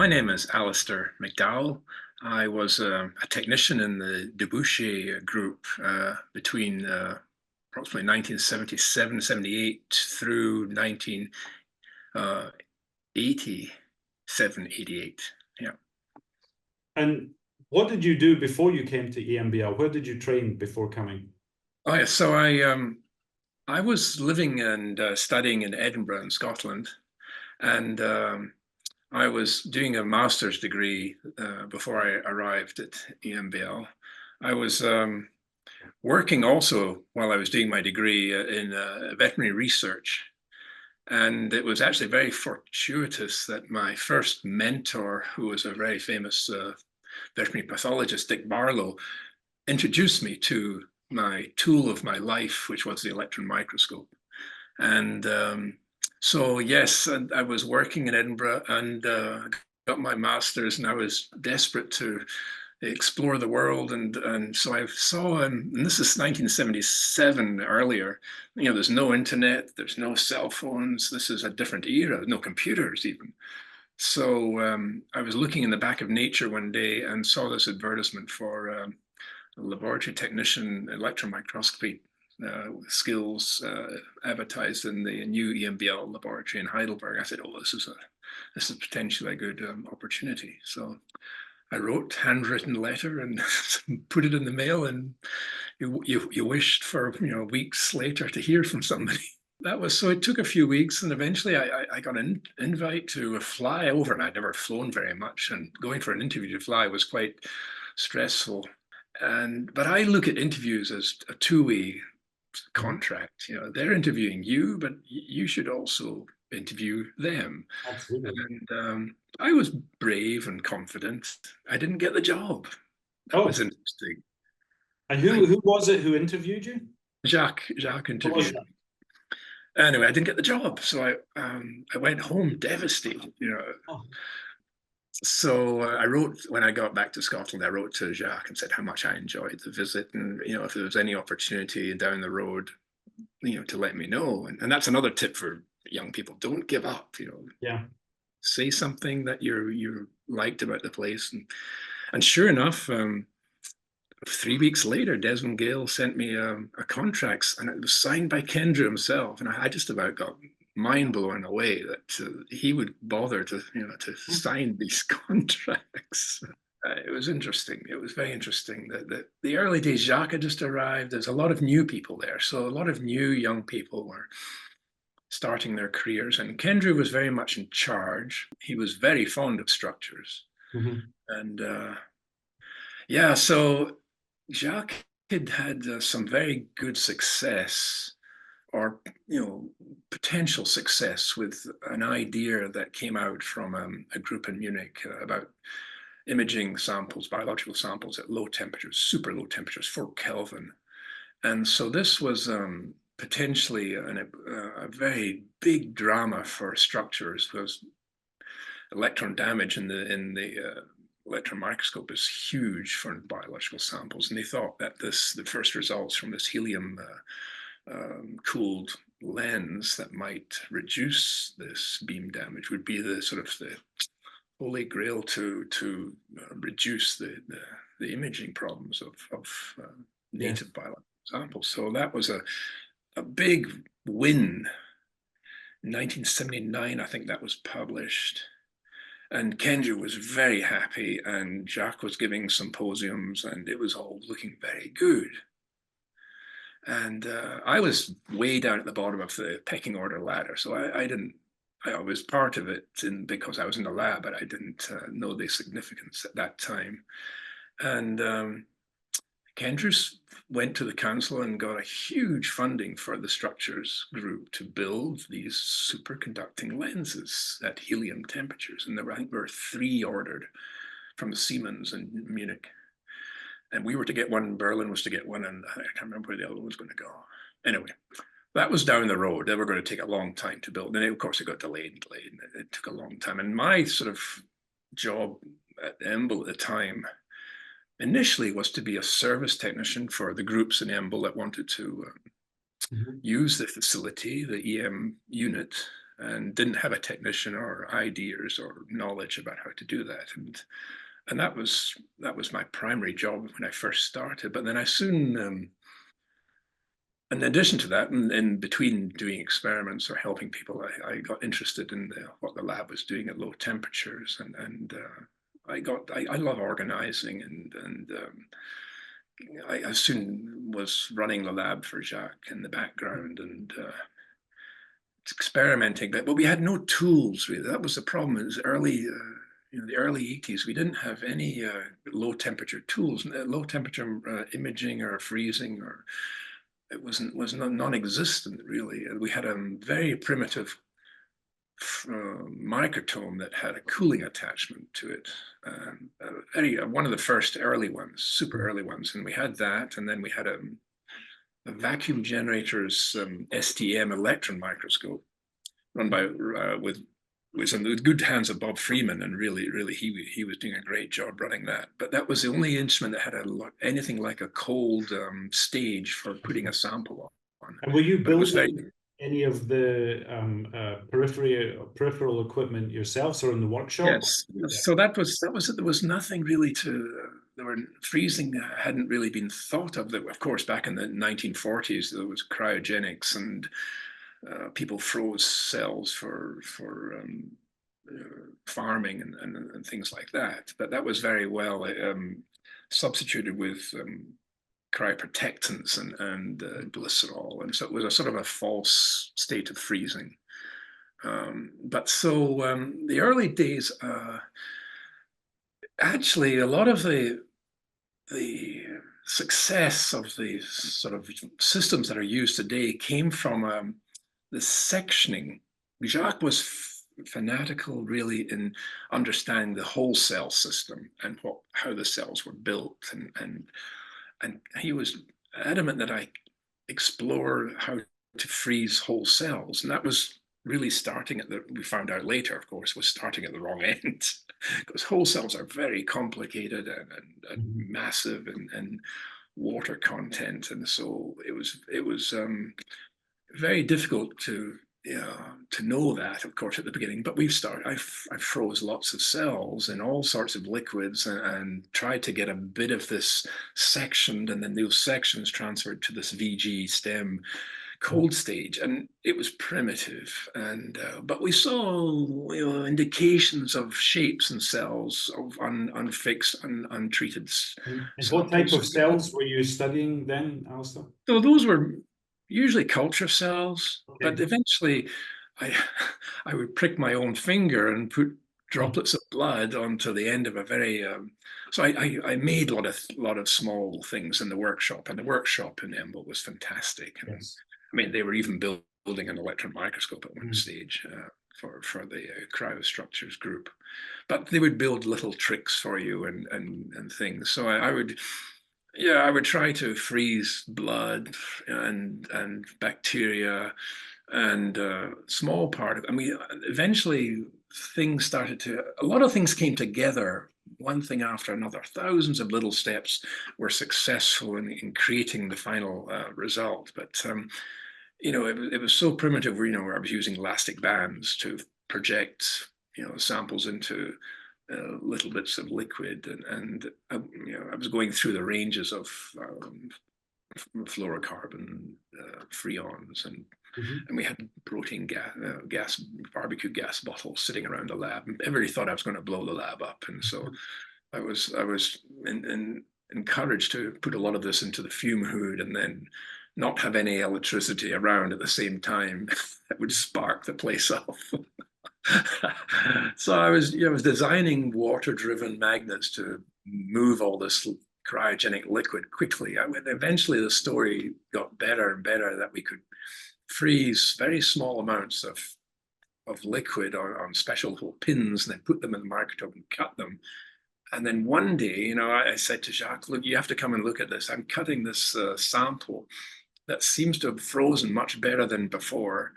My name is Alasdair McDowall. I was a technician in the Dubochet Group between approximately 1977, 78 through 1987, 88. Yeah. And what did you do before you came to EMBL? Where did you train before coming? Oh yeah, so I was living and studying in Edinburgh in Scotland, and I was doing a master's degree before I arrived at EMBL. I was working also while I was doing my degree in veterinary research. And it was actually very fortuitous that my first mentor, who was a very famous veterinary pathologist, Dick Barlow, introduced me to my tool of my life, which was the electron microscope. And so, yes, I was working in Edinburgh and got my master's, and I was desperate to explore the world. And so I saw, and this is 1977 earlier, there's no internet, there's no cell phones. This is a different era, no computers even. So I was looking in the back of Nature one day and saw this advertisement for a laboratory technician electron microscopy skills advertised in the new EMBL laboratory in Heidelberg. I said, "Oh, this is potentially a good opportunity." So I wrote handwritten letter and put it in the mail, and you wished for weeks later to hear from somebody. That was so. It took a few weeks, and eventually I got an invite to fly over, and I'd never flown very much, and going for an interview to fly was quite stressful. But I look at interviews as a two-way contract. They're interviewing you, but you should also interview them. Absolutely. And I was brave and confident. I didn't get the job. That was interesting. And who was it who interviewed you? Jacques interviewed me. Anyway, I didn't get the job, so I went home devastated. So I wrote, when I got back to Scotland, I wrote to Jacques and said how much I enjoyed the visit, and if there was any opportunity down the road, to let me know. And that's another tip for young people: don't give up. Yeah. Say something that you liked about the place, and sure enough, 3 weeks later, Desmond Gale sent me a contract, and it was signed by Kendra himself, and I just about got mind blown away that he would bother to sign these contracts. It was interesting. It was very interesting. The early days, Jacques had just arrived. There's a lot of new people there, so a lot of new young people were starting their careers, and Kendra was very much in charge. He was very fond of structures, and yeah, so Jacques had some very good success, or potential success, with an idea that came out from a group in Munich about imaging samples, biological samples at low temperatures, super low temperatures, 4 Kelvin. And so this was potentially a very big drama for structures, because electron damage in the electron microscope is huge for biological samples. And they thought that the first results from this helium cooled lens that might reduce this beam damage would be the sort of the holy grail to reduce the imaging problems of native biological samples. So that was a big win. In 1979, I think that was published. And Kendra was very happy, and Jacques was giving symposiums, and it was all looking very good. And I was way down at the bottom of the pecking order ladder, so I was part of it because I was in the lab, but I didn't know the significance at that time. And Kendra went to the council and got a huge funding for the structures group to build these superconducting lenses at helium temperatures. And I think there were 3 ordered from Siemens in Munich. And we were to get one, Berlin was to get one, and I can't remember where the other one was going to go. Anyway, that was down the road. They were going to take a long time to build. And of course, it got delayed and delayed, and it took a long time. And my sort of job at EMBL at the time initially was to be a service technician for the groups in EMBL that wanted to use the facility, the EM unit, and didn't have a technician or ideas or knowledge about how to do that. And that was my primary job when I first started. But then I soon, in addition to that, in between doing experiments or helping people, I got interested in what the lab was doing at low temperatures, and I love organizing, and I soon was running the lab for Jacques in the background and experimenting. But we had no tools really. That was the problem. It was early. In the early 80s, we didn't have any low temperature tools, low temperature imaging or freezing, or it was non-existent really. We had a very primitive microtome that had a cooling attachment to it. One of the first early ones, super early ones, and we had that, and then we had a vacuum generator's STM electron microscope run by was in the good hands of Bob Freeman, and really he was doing a great job running that. But that was the only instrument that had anything like a cold stage for putting a sample on. And were you building any of the peripheral equipment yourselves, or in the workshop? Yes. Yeah. So that was it. There was nothing really freezing hadn't really been thought of. Of course, back in the 1940s, there was cryogenics, and people froze cells for farming and things like that. But that was very well substituted with cryoprotectants and glycerol, and so it was a sort of a false state of freezing. But so the early days, actually, a lot of the success of the sort of systems that are used today came from the sectioning. Jacques was fanatical really in understanding the whole cell system and how the cells were built, and he was adamant that I explore how to freeze whole cells, and that was really starting at we found out later, of course, was starting at the wrong end, because whole cells are very complicated and massive and water content, and so it was very difficult to know that, of course, at the beginning. But I froze lots of cells in all sorts of liquids and tried to get a bit of this sectioned, and then those sections transferred to this VG stem cold stage, and it was primitive, and but we saw indications of shapes and cells of unfixed, untreated. And what type of cells were you studying then, Alasdair? So those were usually culture cells, okay. But eventually I would prick my own finger and put droplets of blood onto the end of a very so I made a lot of small things in the workshop, and the workshop in EMBL was fantastic. Yes. I mean, they were even building an electron microscope at one stage for the cryostructures group, but they would build little tricks for you and things. So I would try to freeze blood and bacteria and small part of. I mean, eventually a lot of things came together, one thing after another. Thousands of little steps were successful in creating the final result. But it was so primitive. Where I was using elastic bands to project samples into little bits of liquid, and I was going through the ranges of fluorocarbon freons, and we had protein gas barbecue gas bottles sitting around the lab, and everybody thought I was going to blow the lab up, and so I was encouraged to put a lot of this into the fume hood, and then not have any electricity around at the same time that would spark the place off. So I was designing water-driven magnets to move all this cryogenic liquid quickly. Eventually the story got better and better, that we could freeze very small amounts of liquid on special little pins and then put them in the microscope and cut them. And then one day, I said to Jacques, look, you have to come and look at this. I'm cutting this sample that seems to have frozen much better than before.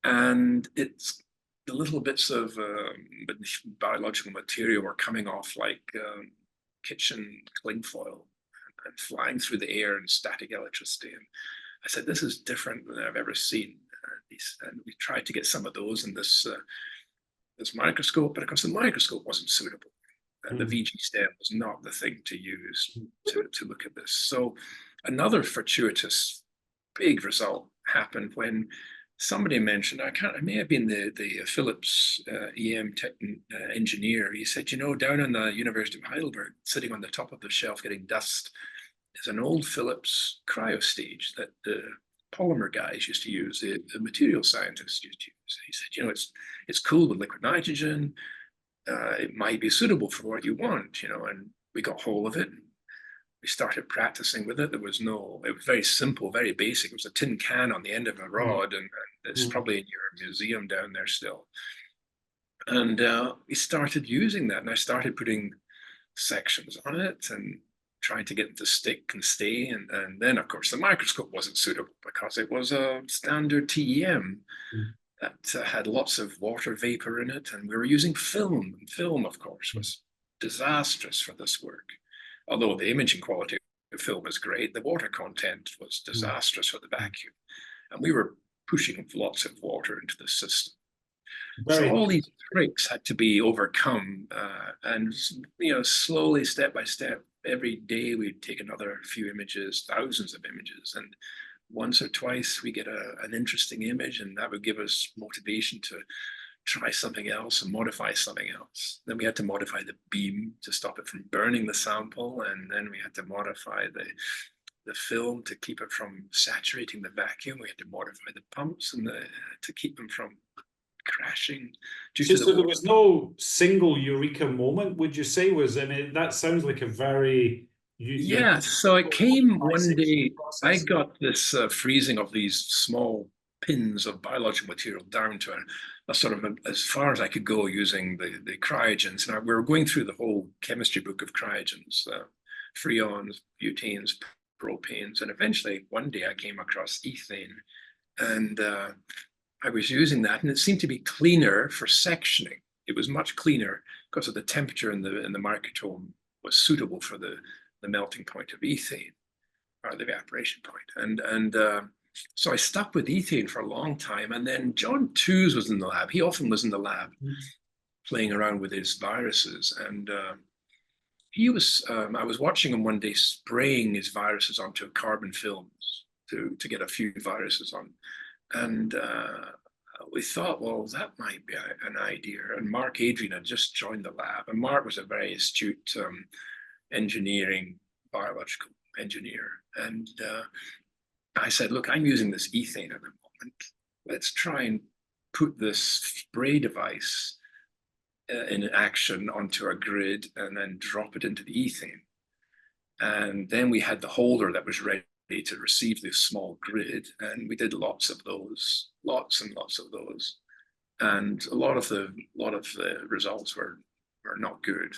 And it's the little bits of biological material were coming off like kitchen cling foil and flying through the air in static electricity. And I said, this is different than I've ever seen. And we tried to get some of those in this microscope, but of course the microscope wasn't suitable. The VG stem was not the thing to use to look at this. So another fortuitous big result happened when somebody mentioned, it may have been the Philips EM engineer. He said, you know, down in the University of Heidelberg, sitting on the top of the shelf getting dust, is an old Philips cryostage that the polymer guys used to use, the material scientists used to use. He said, you know, it's cool with liquid nitrogen. It might be suitable for what you want, you know, and we got hold of it. We started practicing with it. It was very simple, very basic. It was a tin can on the end of a rod, and it's probably in your museum down there still. And we started using that, and I started putting sections on it and trying to get it to stick and stay. And then, of course, the microscope wasn't suitable because it was a standard TEM that had lots of water vapor in it, and we were using film. And film, of course, was disastrous for this work. Although the imaging quality of film was great, the water content was disastrous for the vacuum. And we were pushing lots of water into the system. So all these tricks had to be overcome, and you know, slowly, step by step, every day we'd take another few images, thousands of images, and once or twice we get an interesting image, and that would give us motivation to try something else and modify something else. Then we had to modify the beam to stop it from burning the sample, and then we had to modify the film to keep it from saturating the vacuum. We had to modify the pumps and to keep them from crashing. So there was no single eureka moment, would you say? That sounds like a very... Yeah, so it came one day. I got this freezing of these small pins of biological material down to a sort of as far as I could go using the cryogens. And we were going through the whole chemistry book of cryogens, freons, butanes, propanes, and eventually one day I came across ethane, and I was using that, and it seemed to be cleaner for sectioning. It was much cleaner because of the temperature in the microtome was suitable for the melting point of ethane, or the evaporation point. And so I stuck with ethane for a long time. And then John Tooze was in the lab. He often was in the lab playing around with his viruses. And I was watching him one day spraying his viruses onto carbon films to get a few viruses on. And we thought, well, that might be an idea. And Mark Adrian had just joined the lab. And Mark was a very astute engineering, biological engineer. And I said, look, I'm using this ethane at the moment. Let's try and put this spray device in action onto a grid and then drop it into the ethane. And then we had the holder that was ready to receive this small grid. And we did lots of those, lots and lots of those. And a lot of the results were not good,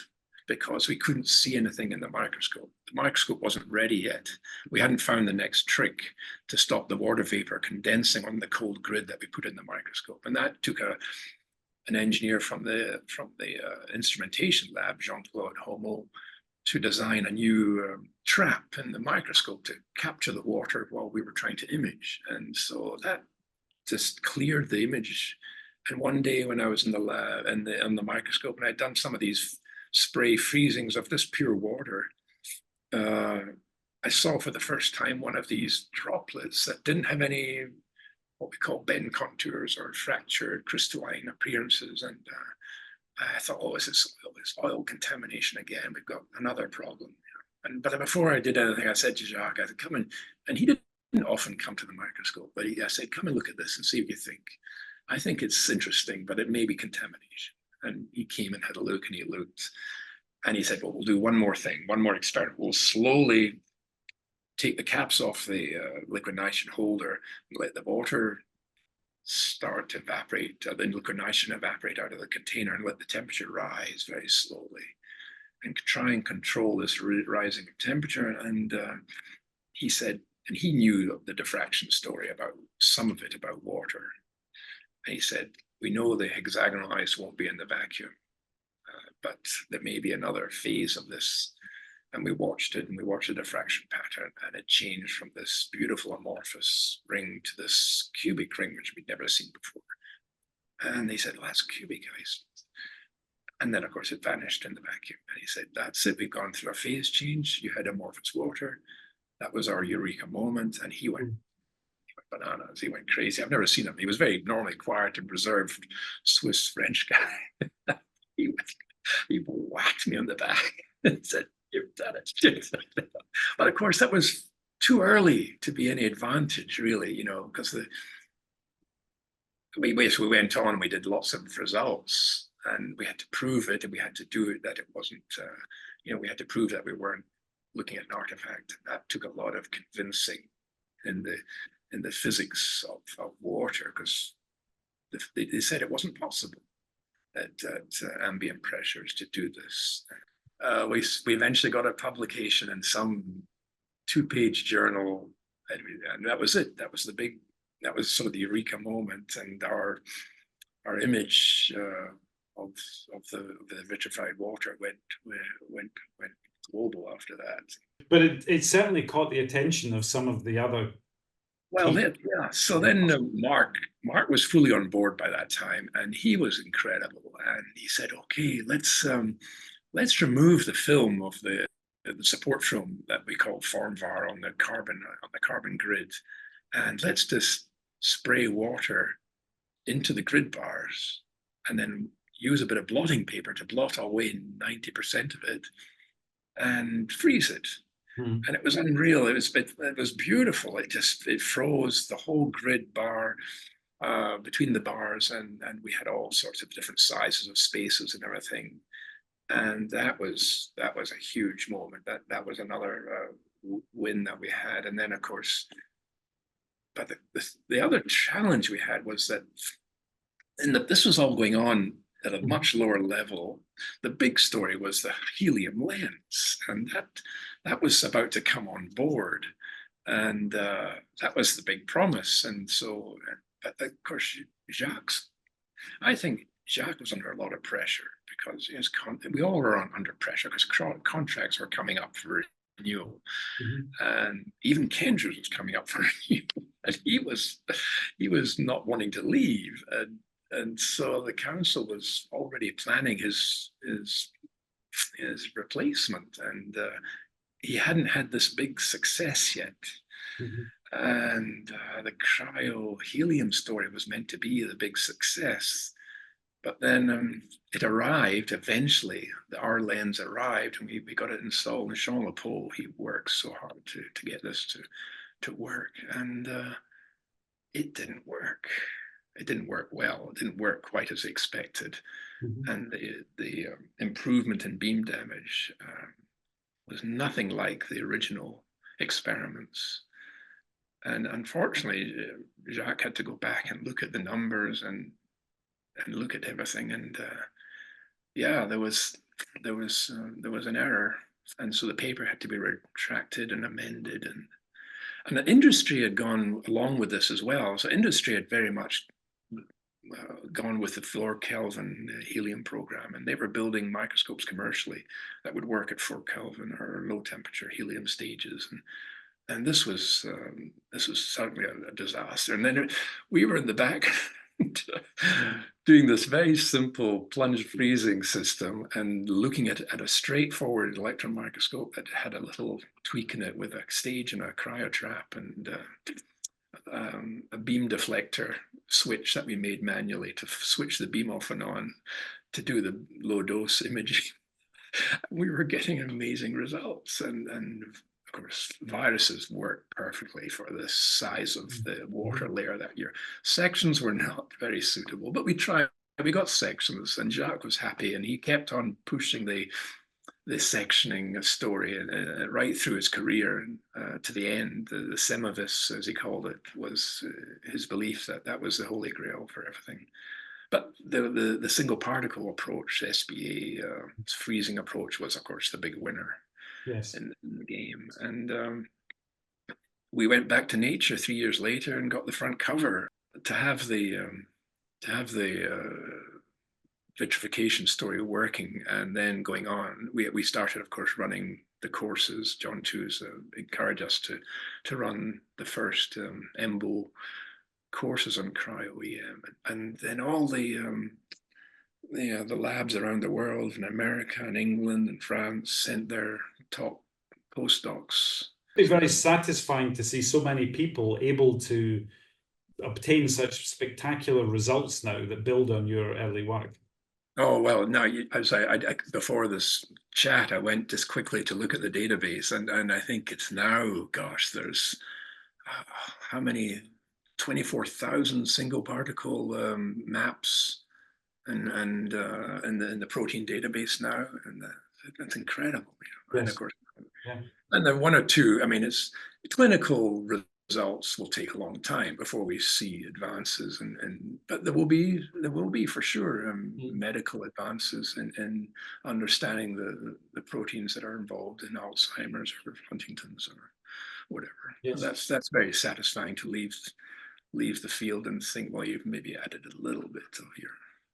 because we couldn't see anything in the microscope. The microscope wasn't ready yet. We hadn't found the next trick to stop the water vapor condensing on the cold grid that we put in the microscope. And that took an engineer from the instrumentation lab, Jean-Claude Homo, to design a new trap in the microscope to capture the water while we were trying to image. And so that just cleared the image. And one day when I was in the lab and on the microscope, and I'd done some of these spray freezings of this pure water, I saw for the first time one of these droplets that didn't have any what we call bend contours or fractured crystalline appearances. And I thought, oh, is this oil contamination again? We've got another problem. But before I did anything, I said to Jacques, I said, come in. And he didn't often come to the microscope, but I said, come and look at this and see what you think. I think it's interesting, but it may be contamination. And he came and had a look, and he looked, and he said, well, we'll do one more thing, one more experiment. We'll slowly take the caps off the liquid nitrogen holder and let the water start to evaporate, the liquid nitrogen evaporate out of the container, and let the temperature rise very slowly, and try and control this rising temperature. And he said, and he knew the diffraction story about some of it about water. And he said, we know the hexagonal ice won't be in the vacuum, but there may be another phase of this And we watched it, and we watched the diffraction pattern, and it changed from this beautiful amorphous ring to this cubic ring, which we'd never seen before. And they said, well, that's cubic ice. And then, of course, it vanished in the vacuum. And he said, that's it. We've gone through a phase change. You had amorphous water. That was our eureka moment. And he went bananas. He went crazy. I've never seen him. He was very normally quiet and reserved Swiss French guy. he whacked me on the back and said, you've done it. But of course, that was too early to be any advantage, really, you know, because we basically went on and we did lots of results, and we had to prove it, and we had to do it that it wasn't, you know, we had to prove that we weren't looking at an artifact. That took a lot of convincing in the physics of water, because they said it wasn't possible at ambient pressures to do this. We eventually got a publication in some 2-page journal, and that was it. That was sort of the eureka moment, and our image of the vitrified water went global after that. But it certainly caught the attention of some of the other. Well, yeah. So then Mark was fully on board by that time, and he was incredible. And he said, "Okay, let's remove the film of the support film that we call FormVar on the carbon grid, and let's just spray water into the grid bars, and then use a bit of blotting paper to blot away 90% of it, and freeze it." And it was unreal. It was beautiful. It froze the whole grid bar between the bars, and we had all sorts of different sizes of spaces and everything. And that was a huge moment. That was another win that we had. And then, of course, but the other challenge we had was that this was all going on at a much lower level. The big story was the helium lens, and that was about to come on board, and that was the big promise. And so, but of course, I think Jacques was under a lot of pressure, because we all were under pressure, because contracts were coming up for renewal, and even Kendra's was coming up for renewal, and he was not wanting to leave, and so the council was already planning his replacement, and he hadn't had this big success yet. And the cryo helium story was meant to be the big success, but then it arrived eventually. Our lens arrived, and we got it installed. And Jean Lepaul, he worked so hard to get this to work, and it didn't work. It didn't work well. It didn't work quite as expected. And the improvement in beam damage was nothing like the original experiments. And unfortunately, Jacques had to go back and look at the numbers and look at everything. And yeah, there was an error, and so the paper had to be retracted and amended. And the industry had gone along with this as well. So industry had very much gone with the 4 Kelvin helium program, and they were building microscopes commercially that would work at 4 Kelvin or low temperature helium stages, and this was certainly a disaster. And then we were in the back doing this very simple plunge freezing system and looking at a straightforward electron microscope that had a little tweak in it with a stage and a cryotrap and a beam deflector switch that we made manually to switch the beam off and on to do the low dose imaging. We were getting amazing results, and of course viruses work perfectly for the size of the water layer that your sections were not very suitable, but we got sections, and Jacques was happy, and he kept on pushing the sectioning story right through his career, and to the end. The semivis, as he called it, was his belief that was the holy grail for everything. But the single particle approach, SBA freezing approach, was of course the big winner. Yes. In the game. And we went back to Nature 3 years later and got the front cover. To have the vitrification story working and then going on, we started, of course, running courses. John Tews encouraged us to run the first EMBL courses on cryo-EM, and then all the labs around the world in America and England and France sent their top postdocs. It's very satisfying to see so many people able to obtain such spectacular results now that build on your early work. Oh, well, no, before this chat, I went just quickly to look at the database, and I think it's now, gosh, there's how many, 24,000 single particle maps in the protein database now, and that's incredible. Yes. And of course, yeah. And then one or two, I mean, it's clinical results will take a long time before we see advances, but there will be for sure medical advances in understanding the proteins that are involved in Alzheimer's or Huntington's or whatever. Yes. That's very satisfying to leave the field and think, well, you've maybe added a little bit of your.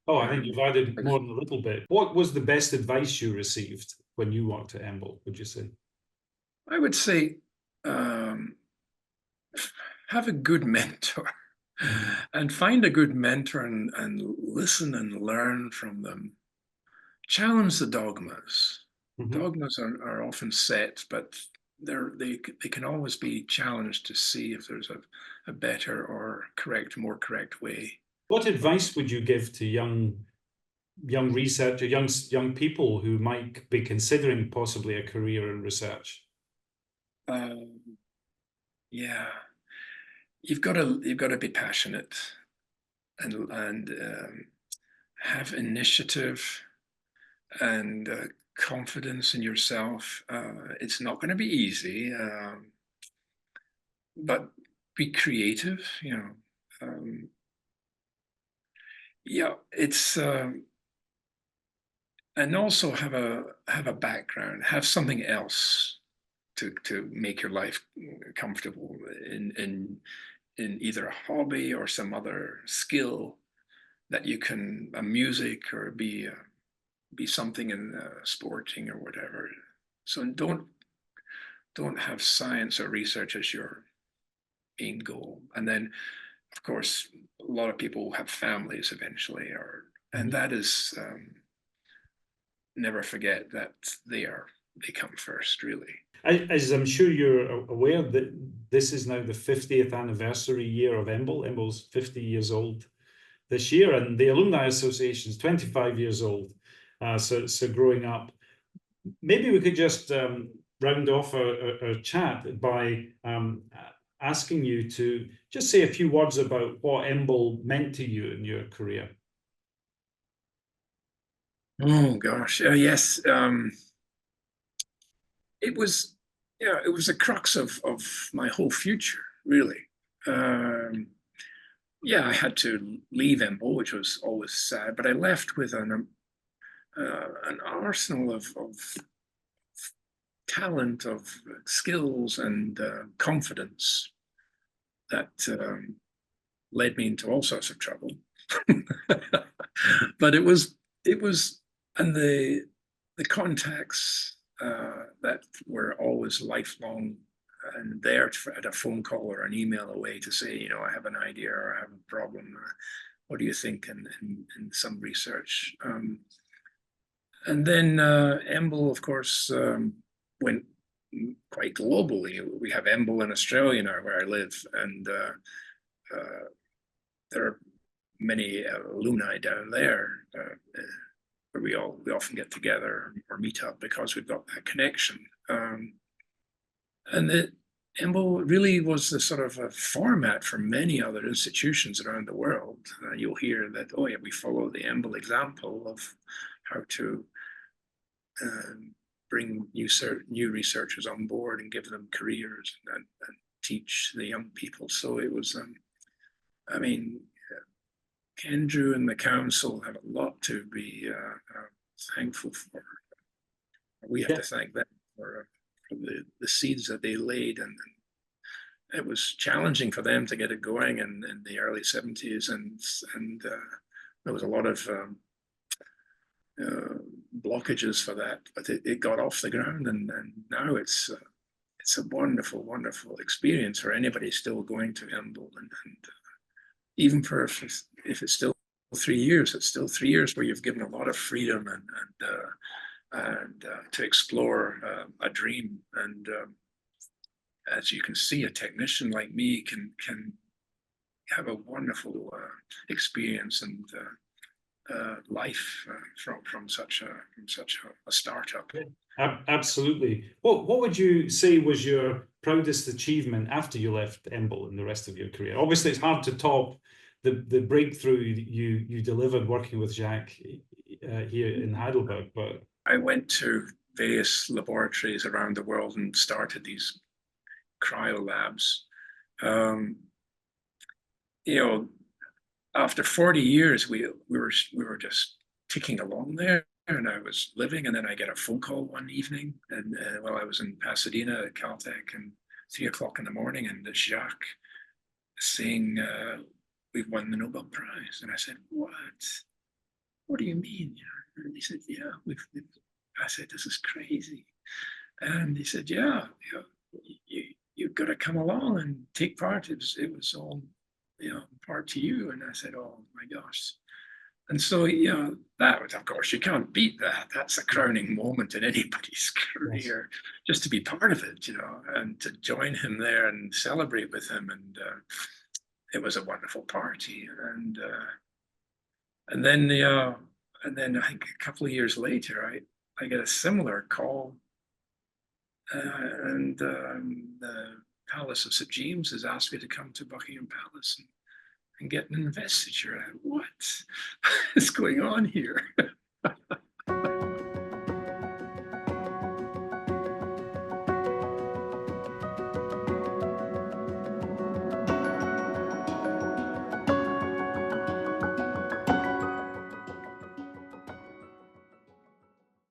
Oh, I think you've added more than a little bit. What was the best advice you received when you worked at EMBL, would you say? I would say have a good mentor and find a good mentor and listen and learn from them. Challenge the dogmas. Mm-hmm. Dogmas are often set, but they can always be challenged to see if there's a better or more correct way. What advice would you give to young researchers, young people who might be considering possibly a career in research? Yeah, you've got to be passionate and have initiative and confidence in yourself. It's not going to be easy, but be creative. Yeah, it's and also have a background, have something else to make your life comfortable in either a hobby or some other skill that you can, a music or be something in sporting or whatever. So don't have science or research as your main goal. And then, of course, a lot of people have families eventually, and that is never forget that they come first, really. As I'm sure you're aware that this is now the 50th anniversary year of EMBL. EMBL's 50 years old this year, and the Alumni Association is 25 years old. So growing up, maybe we could just round off our chat by asking you to just say a few words about what EMBL meant to you in your career. Oh gosh, yes. It was the crux of my whole future, really. I had to leave EMBL, which was always sad, but I left with an arsenal of talent, of skills, and confidence that led me into all sorts of trouble. But it was, and the contacts that were always lifelong and there at a phone call or an email away to say, I have an idea or I have a problem. What do you think in some research? And then EMBL, of course, went quite globally. We have EMBL in Australia now, where I live, and there are many alumni down there where we often get together or meet up because we've got that connection. And the EMBL really was the sort of a format for many other institutions around the world. You'll hear that, oh yeah, we follow the EMBL example of how to bring new researchers on board and give them careers and teach the young people. So it was, Kendrew and the council have a lot to be thankful for. We have to thank them for the seeds that they laid, and it was challenging for them to get it going in the early 70s, and there was a lot of blockages for that, but it got off the ground, and now it's a wonderful, wonderful experience for anybody still going to EMBL, and even for if it's still 3 years, it's still 3 years where you've given a lot of freedom and to explore a dream. And as you can see, a technician like me can have a wonderful experience and life from such a startup. Absolutely. What would you say was your proudest achievement after you left EMBL in the rest of your career? Obviously, it's hard to top the breakthrough you delivered working with Jacques here in Heidelberg. But I went to various laboratories around the world and started these cryo labs. You know, after 40 years, we were just ticking along there, and I was living, and then I get a phone call one evening, and while I was in Pasadena at Caltech, and 3 o'clock in the morning, and Jacques saying, "We've won the Nobel Prize." And I said, "What do you mean?" And he said, "Yeah, I said, "This is crazy." And he said, "Yeah, you've got to come along and take part. It was all, part to you." And I said, "Oh my gosh." And so, that was, of course, you can't beat that. That's a crowning moment in anybody's career, just to be part of it, and to join him there and celebrate with him. And it was a wonderful party. And then I think a couple of years later, I get a similar call, and the Palace of St. James has asked me to come to Buckingham Palace and get an investiture. What is going on here?